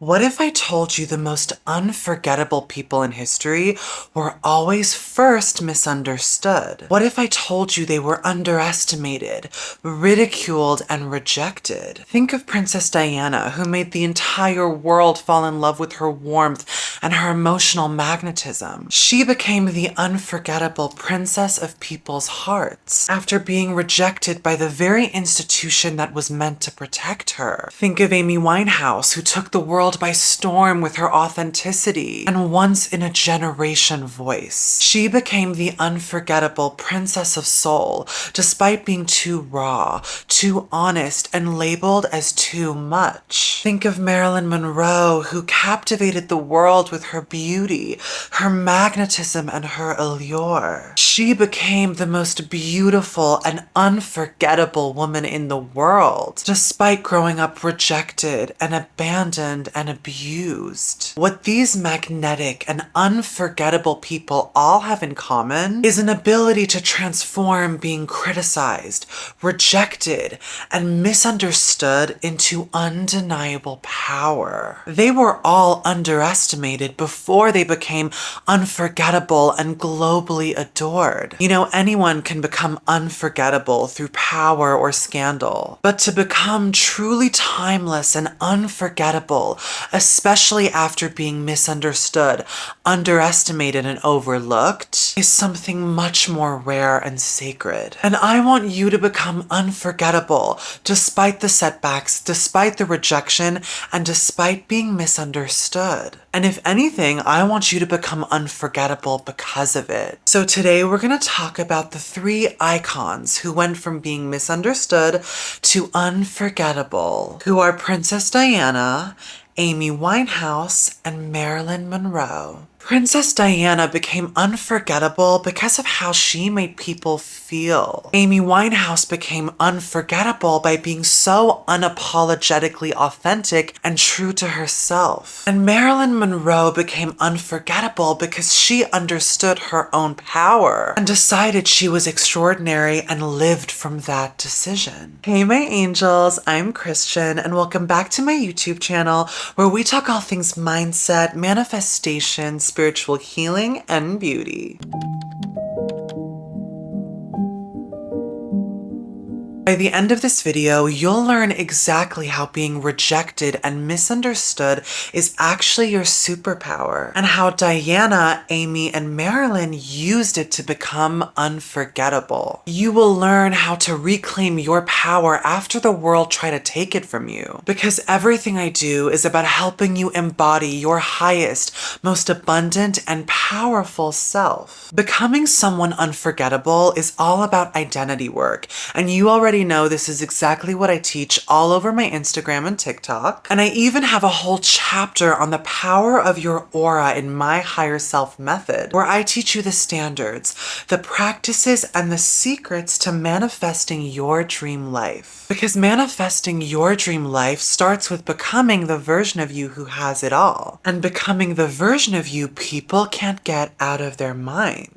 What if I told you the most unforgettable people in history were always first misunderstood? What if I told you they were underestimated, ridiculed, and rejected? Think of Princess Diana, who made the entire world fall in love with her warmth and her emotional magnetism. She became the unforgettable princess of people's hearts after being rejected by the very institution that was meant to protect her. Think of Amy Winehouse, who took the world by storm with her authenticity and once-in-a-generation voice. She became the unforgettable princess of soul, despite being too raw, too honest, and labeled as too much. Think of Marilyn Monroe, who captivated the world with her beauty, her magnetism, and her allure. She became the most beautiful and unforgettable woman in the world, despite growing up rejected and abandoned and abused. What these magnetic and unforgettable people all have in common is an ability to transform being criticized, rejected, and misunderstood into undeniable power. They were all underestimated before they became unforgettable and globally adored. You know, anyone can become unforgettable through power or scandal, but to become truly timeless and unforgettable, especially after being misunderstood, underestimated, and overlooked, is something much more rare and sacred. And I want you to become unforgettable despite the setbacks, despite the rejection, and despite being misunderstood. And if anything, I want you to become unforgettable because of it. So today we're going to talk about the three icons who went from being misunderstood to unforgettable, who are Princess Diana, Amy Winehouse, and Marilyn Monroe. Princess Diana became unforgettable because of how she made people feel. Amy Winehouse became unforgettable by being so unapologetically authentic and true to herself. And Marilyn Monroe became unforgettable because she understood her own power and decided she was extraordinary and lived from that decision. Hey my angels, I'm Christian and welcome back to my YouTube channel where we talk all things mindset, manifestation, spiritual healing, and beauty. By the end of this video, you'll learn exactly how being rejected and misunderstood is actually your superpower, and how Diana, Amy, and Marilyn used it to become unforgettable. You will learn how to reclaim your power after the world tried to take it from you, because everything I do is about helping you embody your highest, most abundant, and powerful self. Becoming someone unforgettable is all about identity work, and you already know this is exactly what I teach all over my Instagram and TikTok. And I even have a whole chapter on the power of your aura in my higher self method, where I teach you the standards, the practices, and the secrets to manifesting your dream life. Because manifesting your dream life starts with becoming the version of you who has it all, and becoming the version of you people can't get out of their minds.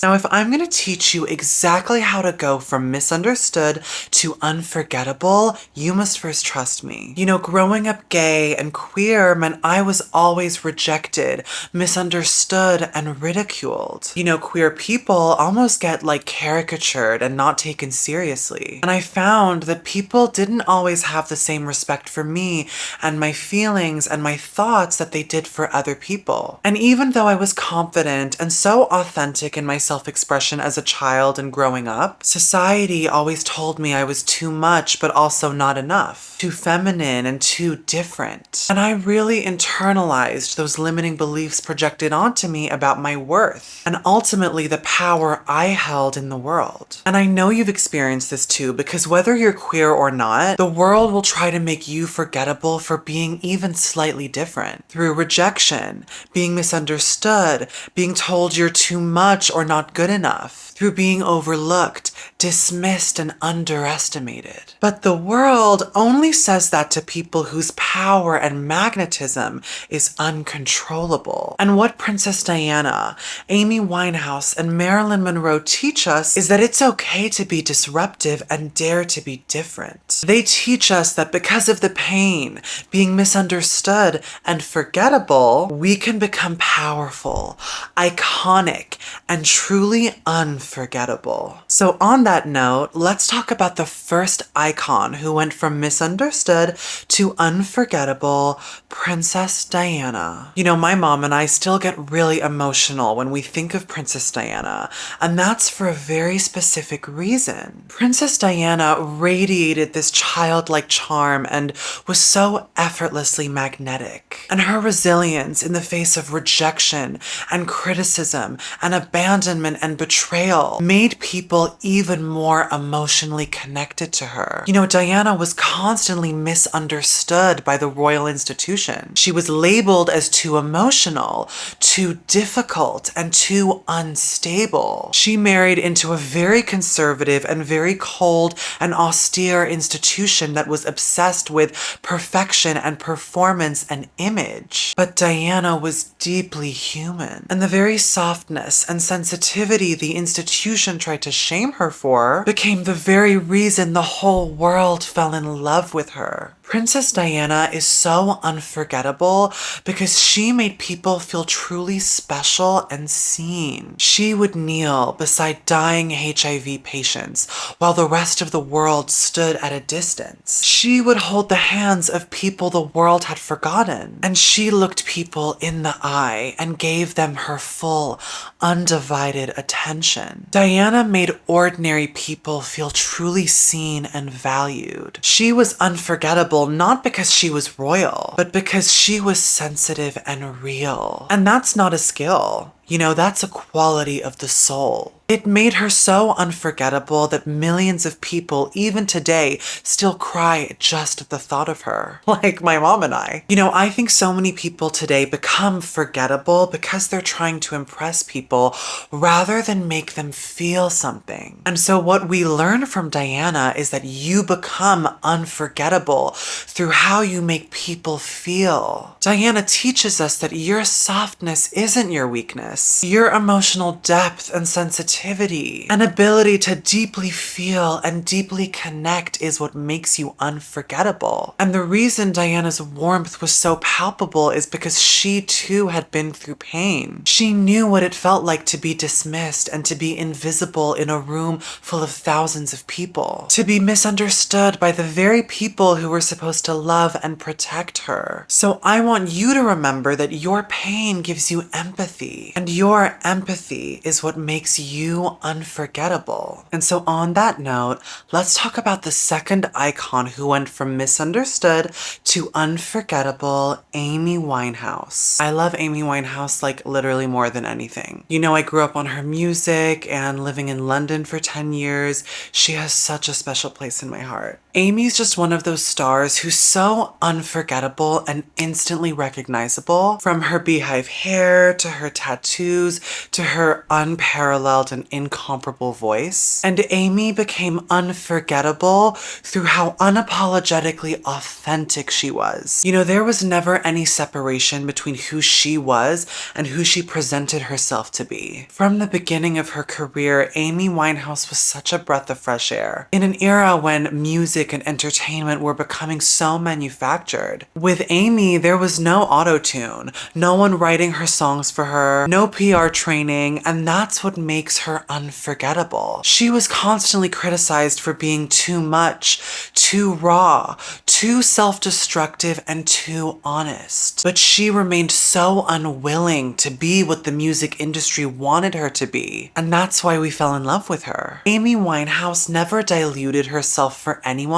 Now, if I'm going to teach you exactly how to go from misunderstood to unforgettable, you must first trust me. You know, growing up gay and queer meant I was always rejected, misunderstood, and ridiculed. You know, queer people almost get like caricatured and not taken seriously. And I found that people didn't always have the same respect for me and my feelings and my thoughts that they did for other people. And even though I was confident and so authentic in my self-expression as a child and growing up, society always told me I was too much but also not enough, too feminine and too different. And I really internalized those limiting beliefs projected onto me about my worth and ultimately the power I held in the world. And I know you've experienced this too, because whether you're queer or not, the world will try to make you forgettable for being even slightly different. Through rejection, being misunderstood, being told you're too much or not good enough, through being overlooked, dismissed, and underestimated. But the world only says that to people whose power and magnetism is uncontrollable. And what Princess Diana, Amy Winehouse, and Marilyn Monroe teach us is that it's okay to be disruptive and dare to be different. They teach us that because of the pain, being misunderstood, and forgettable, we can become powerful, iconic, and truly unforgettable. So on that note, let's talk about the first icon who went from misunderstood to unforgettable, Princess Diana. You know, my mom and I still get really emotional when we think of Princess Diana, and that's for a very specific reason. Princess Diana radiated this childlike charm and was so effortlessly magnetic. And her resilience in the face of rejection and criticism and abandonment and betrayal made people even more emotionally connected to her. You know, Diana was constantly misunderstood by the royal institution. She was labeled as too emotional, too difficult, and too unstable. She married into a very conservative and very cold and austere institution that was obsessed with perfection and performance and image. But Diana was deeply human, and the very softness and sensitivity the institution tried to shame her for became the very reason the whole world fell in love with her. Princess Diana is so unforgettable because she made people feel truly special and seen. She would kneel beside dying HIV patients while the rest of the world stood at a distance. She would hold the hands of people the world had forgotten, and she looked people in the eye and gave them her full, undivided attention. Diana made ordinary people feel truly seen and valued. She was unforgettable not because she was royal, but because she was sensitive and real. And that's not a skill. You know, that's a quality of the soul. It made her so unforgettable that millions of people, even today, still cry just at the thought of her. Like my mom and I. You know, I think so many people today become forgettable because they're trying to impress people rather than make them feel something. And so what we learn from Diana is that you become unforgettable through how you make people feel. Diana teaches us that your softness isn't your weakness. Your emotional depth and sensitivity and ability to deeply feel and deeply connect is what makes you unforgettable. And the reason Diana's warmth was so palpable is because she too had been through pain. She knew what it felt like to be dismissed and to be invisible in a room full of thousands of people, to be misunderstood by the very people who were supposed to love and protect her. So I want you to remember that your pain gives you empathy, and your empathy is what makes you unforgettable. And so on that note, let's talk about the second icon who went from misunderstood to unforgettable, Amy Winehouse. I love Amy Winehouse like literally more than anything. You know, I grew up on her music and living in London for 10 years. She has such a special place in my heart. Amy's just one of those stars who's so unforgettable and instantly recognizable, from her beehive hair to her tattoos to her unparalleled and incomparable voice. And Amy became unforgettable through how unapologetically authentic she was. You know, there was never any separation between who she was and who she presented herself to be. From the beginning of her career, Amy Winehouse was such a breath of fresh air. In an era when music and entertainment were becoming so manufactured. With Amy, there was no auto-tune, no one writing her songs for her, no PR training, and that's what makes her unforgettable. She was constantly criticized for being too much, too raw, too self-destructive, and too honest. But she remained so unwilling to be what the music industry wanted her to be, and that's why we fell in love with her. Amy Winehouse never diluted herself for anyone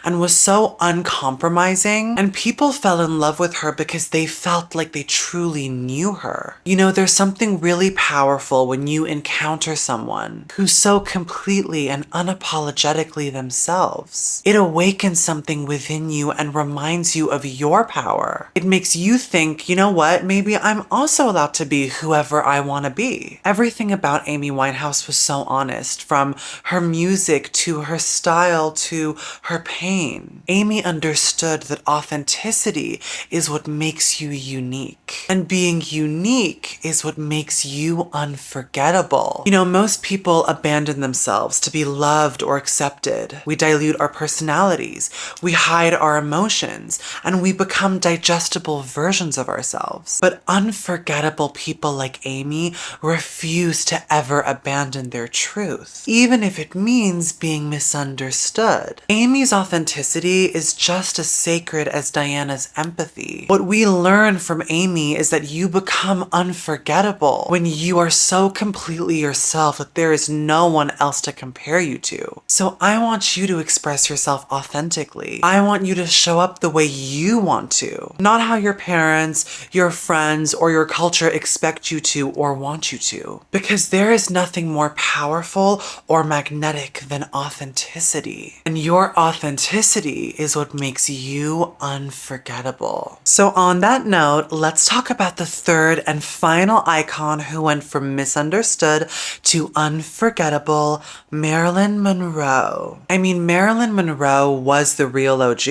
and was so uncompromising, and people fell in love with her because they felt like they truly knew her. You know, there's something really powerful when you encounter someone who's so completely and unapologetically themselves. It awakens something within you and reminds you of your power. It makes you think, you know what, maybe I'm also allowed to be whoever I want to be. Everything about Amy Winehouse was so honest, from her music to her style to her pain. Amy understood that authenticity is what makes you unique. And being unique is what makes you unforgettable. You know, most people abandon themselves to be loved or accepted. We dilute our personalities, we hide our emotions, and we become digestible versions of ourselves. But unforgettable people like Amy refuse to ever abandon their truth, even if it means being misunderstood. Amy's authenticity is just as sacred as Diana's empathy. What we learn from Amy is that you become unforgettable when you are so completely yourself that there is no one else to compare you to. So I want you to express yourself authentically. I want you to show up the way you want to, not how your parents, your friends, or your culture expect you to or want you to. Because there is nothing more powerful or magnetic than authenticity. And your authenticity is what makes you unforgettable. So on that note, let's talk about the third and final icon who went from misunderstood to unforgettable, Marilyn Monroe. I mean, Marilyn Monroe was the real OG.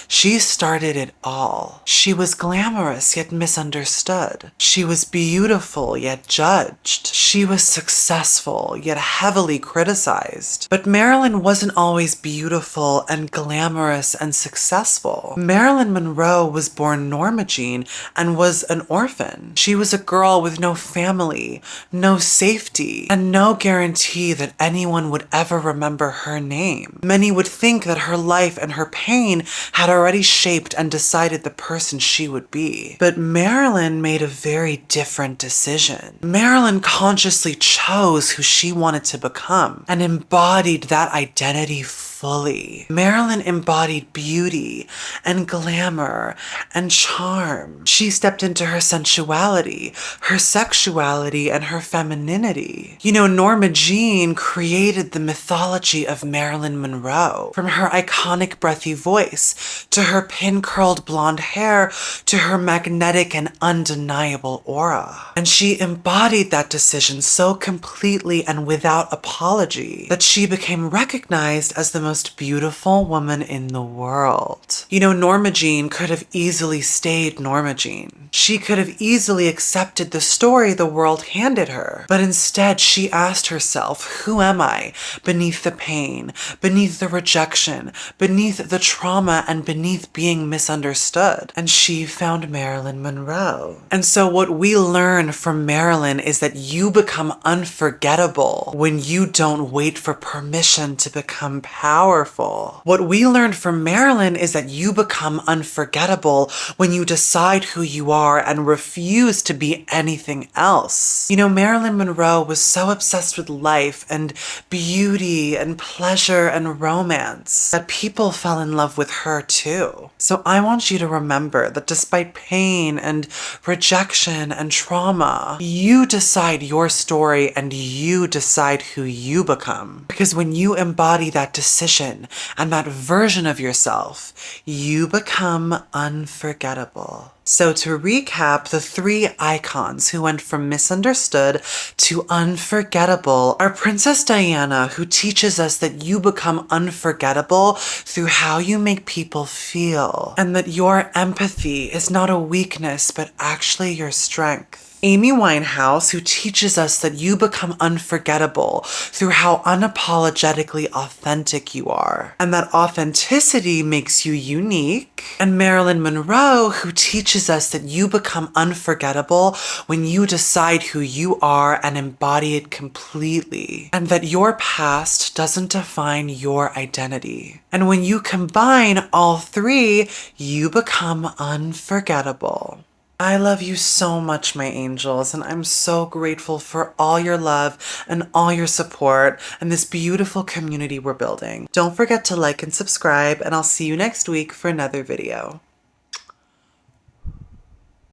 She started it all. She was glamorous yet misunderstood. She was beautiful yet judged. She was successful yet heavily criticized. But Marilyn wasn't always beautiful and glamorous and successful. Marilyn Monroe was born Norma Jean and was an orphan. She was a girl with no family, no safety, and no guarantee that anyone would ever remember her name. Many would think that her life and her pain had already shaped and decided the person she would be. But Marilyn made a very different decision. Marilyn consciously chose who she wanted to become and embodied that identity fully. Marilyn embodied beauty and glamour and charm. She stepped into her sensuality, her sexuality, and her femininity. You know, Norma Jean created the mythology of Marilyn Monroe, from her iconic breathy voice, to her pin-curled blonde hair, to her magnetic and undeniable aura. And she embodied that decision so completely and without apology that she became recognized as the most beautiful woman in the world. You know, Norma Jean could have easily stayed Norma Jean. She could have easily accepted the story the world handed her. But instead, she asked herself, who am I beneath the pain, beneath the rejection, beneath the trauma, and beneath being misunderstood? And she found Marilyn Monroe. And so what we learn from Marilyn is that you become unforgettable when you don't wait for permission to become powerful. What we learned from Marilyn is that you become unforgettable when you decide who you are and refuse to be anything else. You know, Marilyn Monroe was so obsessed with life and beauty and pleasure and romance that people fell in love with her too. So I want you to remember that despite pain and rejection and trauma, you decide your story and you decide who you become. Because when you embody that decision and that version of yourself, you become unforgettable. So to recap, the three icons who went from misunderstood to unforgettable are Princess Diana, who teaches us that you become unforgettable through how you make people feel, and that your empathy is not a weakness, but actually your strength. Amy Winehouse, who teaches us that you become unforgettable through how unapologetically authentic you are, and that authenticity makes you unique. And Marilyn Monroe, who teaches us that you become unforgettable when you decide who you are and embody it completely, and that your past doesn't define your identity. And when you combine all three, you become unforgettable. I love you so much, my angels, and I'm so grateful for all your love and all your support and this beautiful community we're building. Don't forget to like and subscribe, and I'll see you next week for another video.